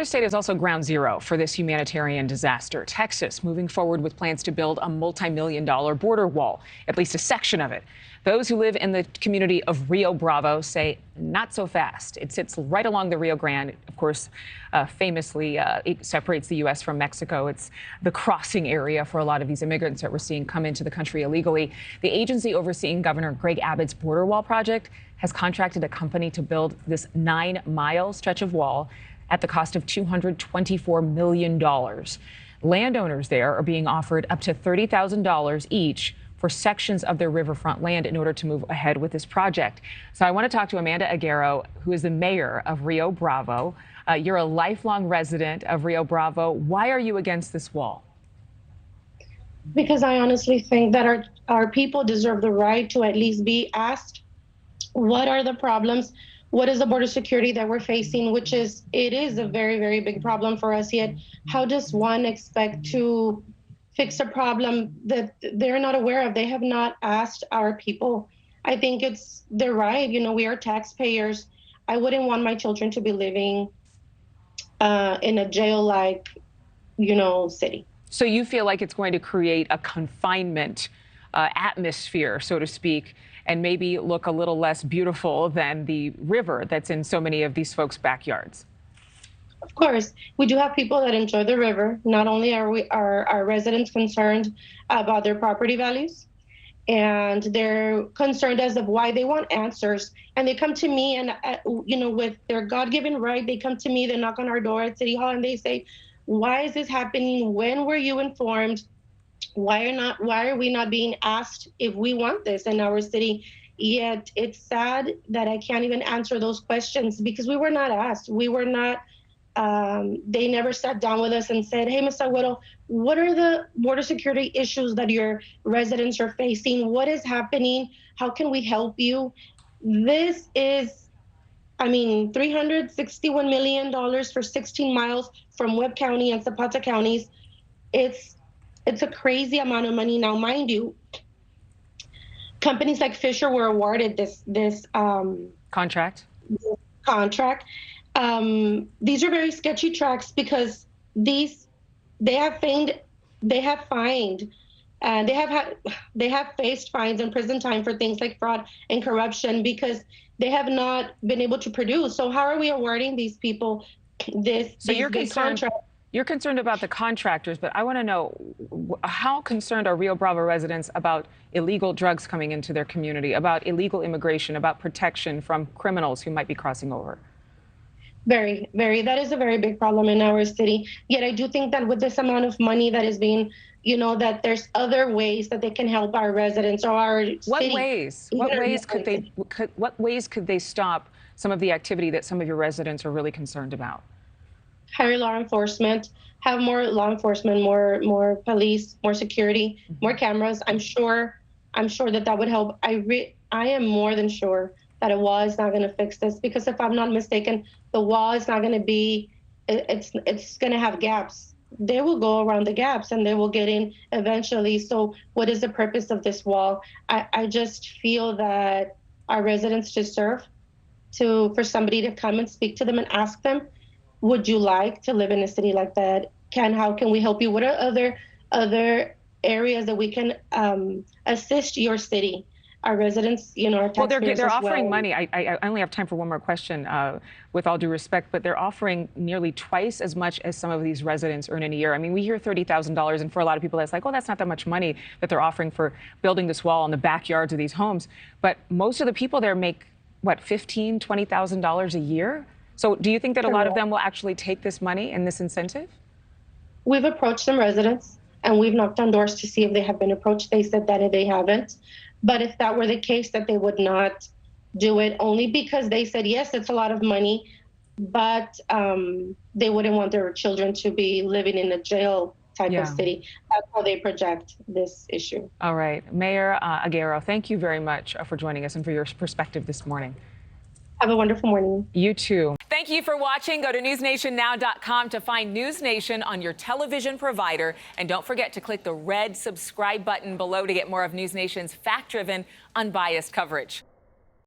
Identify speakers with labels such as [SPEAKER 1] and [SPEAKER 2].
[SPEAKER 1] Another state is also ground zero for this humanitarian disaster. Texas moving forward with plans to build a multi-million-dollar border wall, at least a section of it. Those who live in the community of Rio Bravo say not so fast. It sits right along the Rio Grande. Of course, famously, it separates the U.S. from Mexico. It's the crossing area for a lot of these immigrants that we're seeing come into the country illegally. The agency overseeing Governor Greg Abbott's border wall project has contracted a company to build this 9-mile stretch of wall at the cost of $224 million. Landowners there are being offered up to $30,000 each for sections of their riverfront land in order to move ahead with this project. So I want to talk to Amanda Aguero, who is the mayor of Rio Bravo. You're a lifelong resident of Rio Bravo. Why are you against this wall?
[SPEAKER 2] Because I honestly think that our people deserve the right to at least be asked, what are the problems? What is the border security that we're facing, which is, it is a very, very big problem for us, yet how does one expect to fix a problem that they're not aware of? They have not asked our people. I think it's their right. You know, we are taxpayers. I wouldn't want my children to be living in a jail-like, city.
[SPEAKER 1] So you feel like it's going to create a confinement atmosphere, so to speak, and maybe look a little less beautiful than the river that's in so many of these folks' backyards?
[SPEAKER 2] Of course, we do have people that enjoy the river. Not only are our residents concerned about their property values, and they're concerned as of why they want answers. And they come to me and, with their God-given right, they come to me, they knock on our door at City Hall and they say, why is this happening? When were you informed? Why are we not being asked if we want this in our city? Yet it's sad that I can't even answer those questions because we were not asked. We were not, they never sat down with us and said, hey, Ms. Aguero, what are the border security issues that your residents are facing? What is happening? How can we help you? This is, $361 million for 16 miles from Webb County and Zapata counties. It's a crazy amount of money. Now, mind you, companies like Fisher were awarded this
[SPEAKER 1] contract.
[SPEAKER 2] These are very sketchy tracks because they have faced fines and prison time for things like fraud and corruption because they have not been able to produce. So how are we awarding these people this contract?
[SPEAKER 1] You're concerned about the contractors, but I want to know, how concerned are Rio Bravo residents about illegal drugs coming into their community, about illegal immigration, about protection from criminals who might be crossing over?
[SPEAKER 2] Very, very. That is a very big problem in our city. Yet I do think that with this amount of money that is being, that there's other ways that they can help our residents or our city.
[SPEAKER 1] What ways could they stop some of the activity that some of your residents are really concerned about?
[SPEAKER 2] Higher law enforcement, have more law enforcement, more police, more security, more cameras. I'm sure that would help. I am more than sure that a wall is not going to fix this because if I'm not mistaken, the wall is not going to be, it's going to have gaps. They will go around the gaps and they will get in eventually. So what is the purpose of this wall? I just feel that our residents deserve for somebody to come and speak to them and ask them, would you like to live in a city like that? How can we help you? What are other areas that we can assist your city? Our residents, our taxpayers.
[SPEAKER 1] Well, they're offering money. I only have time for one more question, with all due respect, but they're offering nearly twice as much as some of these residents earn in a year. I mean, we hear $30,000, and for a lot of people, that's like, oh, that's not that much money that they're offering for building this wall in the backyards of these homes. But most of the people there make, $15,000, $20,000 a year? So do you think that a lot of them will actually take this money and this incentive?
[SPEAKER 2] We've approached some residents and we've knocked on doors to see if they have been approached. They said that they haven't. But if that were the case, that they would not do it only because they said, yes, it's a lot of money, but they wouldn't want their children to be living in a jail type of city. That's how they project this issue.
[SPEAKER 1] All right. Mayor Aguero, thank you very much for joining us and for your perspective this morning.
[SPEAKER 2] Have a wonderful morning.
[SPEAKER 1] You too.
[SPEAKER 3] Thank you for watching. Go to newsnationnow.com to find NewsNation on your television provider. And don't forget to click the red subscribe button below to get more of NewsNation's fact-driven, unbiased coverage.